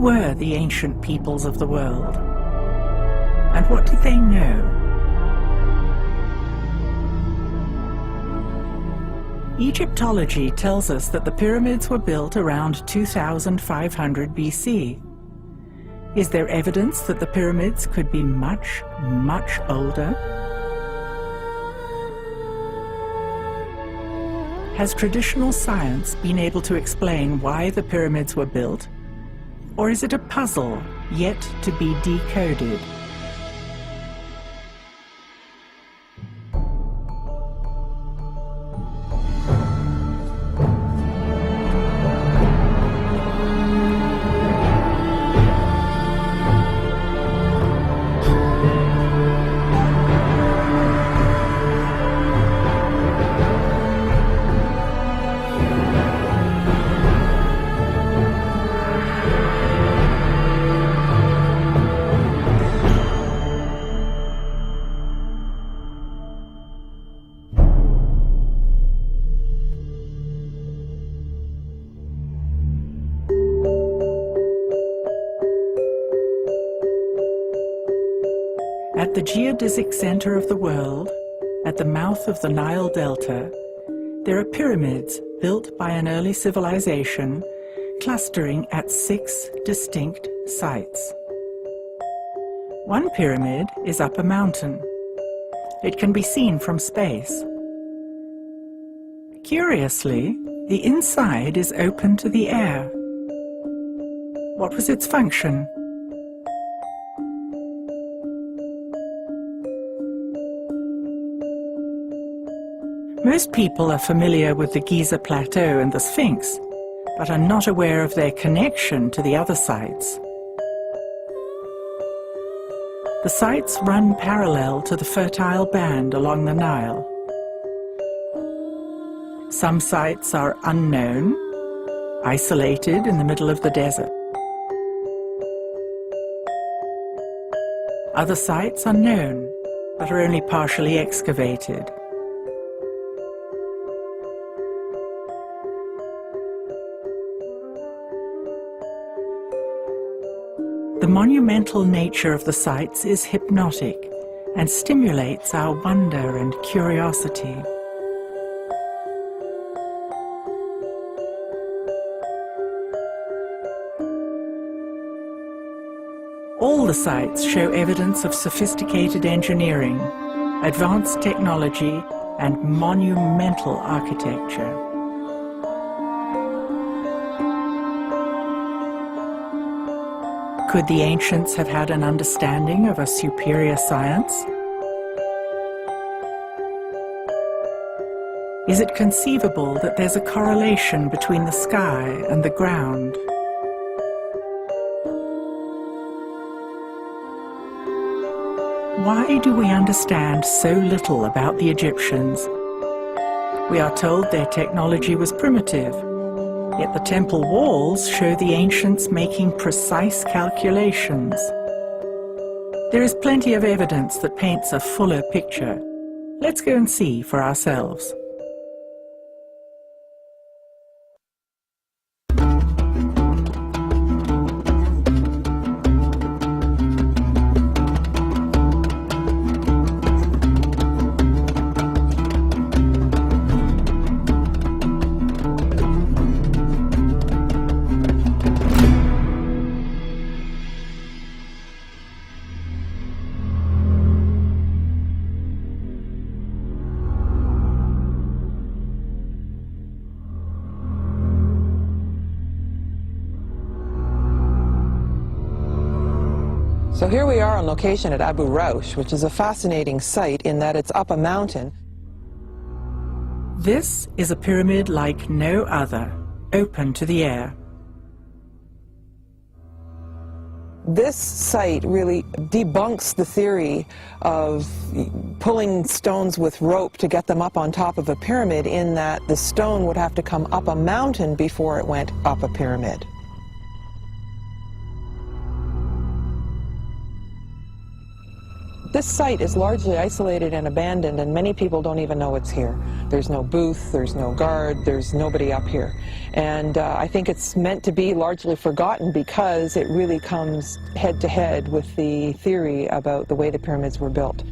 were the ancient peoples of the world? And what did they know? Egyptology tells us that the pyramids were built around 2500 BC. Is there evidence that the pyramids could be much, much older? Has traditional science been able to explain why the pyramids were built? Or is it a puzzle yet to be decoded? At the geodesic center of the world, at the mouth of the Nile Delta, there are pyramids built by an early civilization clustering at 6 distinct sites. One pyramid is up a mountain. It can be seen from space. Curiously, the inside is open to the air. What was its function? Most people are familiar with the Giza Plateau and the Sphinx, but are not aware of their connection to the other sites. The sites run parallel to the fertile band along the Nile. Some sites are unknown, isolated in the middle of the desert. Other sites are known, but are only partially excavated. The monumental nature of the sites is hypnotic and stimulates our wonder and curiosity. All the sites show evidence of sophisticated engineering, advanced technology, and monumental architecture. Could the ancients have had an understanding of a superior science? Is it conceivable that there's a correlation between the sky and the ground? Why do we understand so little about the Egyptians? We are told their technology was primitive. Yet the temple walls show the ancients making precise calculations. There is plenty of evidence that paints a fuller picture. Let's go and see for ourselves. So here we are on location at Abu Raush, which is a fascinating site in that it's up a mountain. This is a pyramid like no other, open to the air. This site really debunks the theory of pulling stones with rope to get them up on top of a pyramid, in that the stone would have to come up a mountain before it went up a pyramid. This site is largely isolated and abandoned, and many people don't even know it's here. There's no booth, there's no guard, there's nobody up here. And I think it's meant to be largely forgotten because it really comes head to head with the theory about the way the pyramids were built.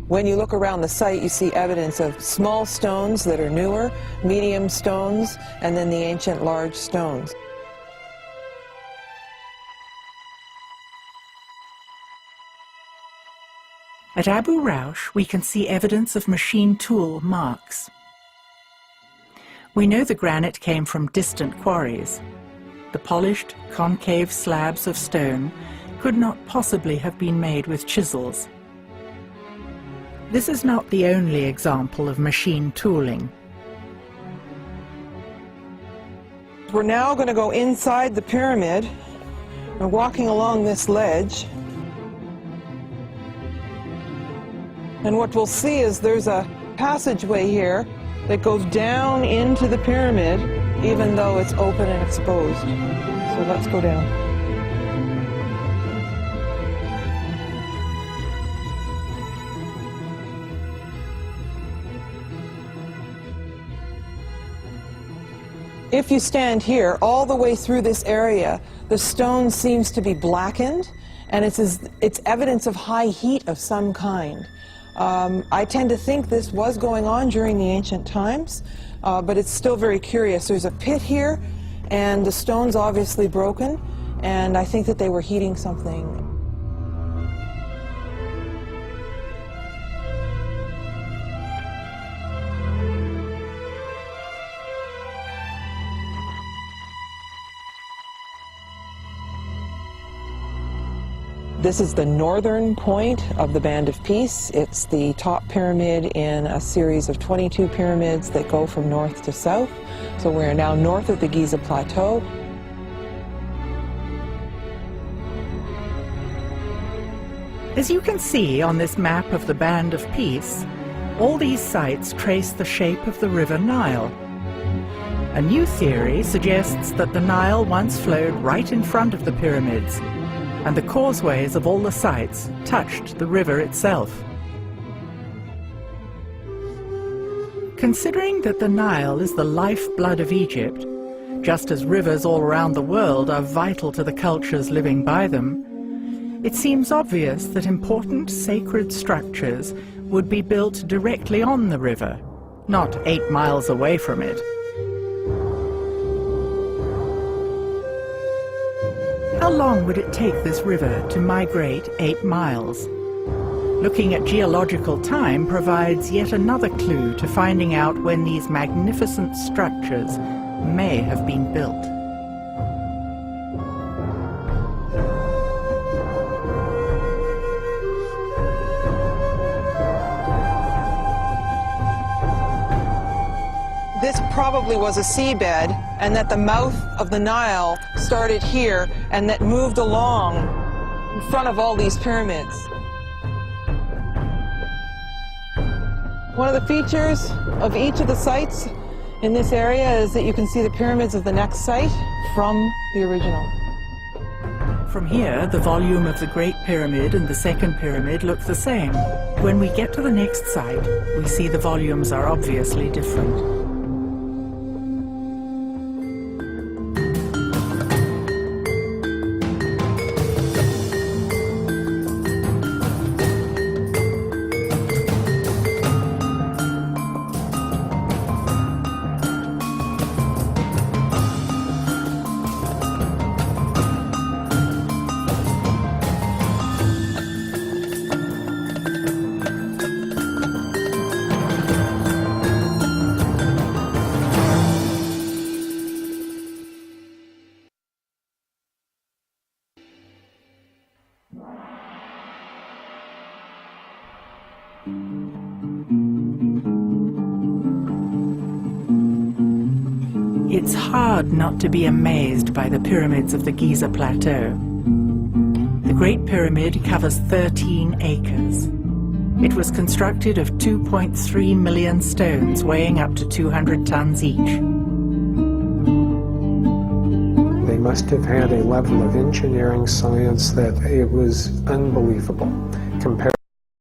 When you look around the site, you see evidence of small stones that are newer, medium stones, and then the ancient large stones. At Abu Raush, we can see evidence of machine tool marks. We know the granite came from distant quarries. The polished, concave slabs of stone could not possibly have been made with chisels. This is not the only example of machine tooling. We're now going to go inside the pyramid. We're walking along this ledge. And what we'll see is there's a passageway here that goes down into the pyramid, even though it's open and exposed. So let's go down. If you stand here, all the way through this area, the stone seems to be blackened, and it's evidence of high heat of some kind. I tend to think this was going on during the ancient times, but it's still very curious. There's a pit here, and the stone's obviously broken, and I think that they were heating something. This is the northern point of the Band of Peace. It's the top pyramid in a series of 22 pyramids that go from north to south. So we're now north of the Giza Plateau. As you can see on this map of the Band of Peace, all these sites trace the shape of the River Nile. A new theory suggests that the Nile once flowed right in front of the pyramids, and the causeways of all the sites touched the river itself. Considering that the Nile is the lifeblood of Egypt, just as rivers all around the world are vital to the cultures living by them, it seems obvious that important sacred structures would be built directly on the river, not 8 miles away from it. How long would it take this river to migrate 8 miles? Looking at geological time provides yet another clue to finding out when these magnificent structures may have been built. This probably was a seabed, and that the mouth of the Nile started here and that moved along in front of all these pyramids. One of the features of each of the sites in this area is that you can see the pyramids of the next site from the original. From here, the volume of the Great Pyramid and the Second Pyramid look the same. When we get to the next site, we see the volumes are obviously different. It's hard not to be amazed by the pyramids of the Giza Plateau. The Great Pyramid covers 13 acres. It was constructed of 2.3 million stones weighing up to 200 tons each. must have had a level of engineering science that it was unbelievable compared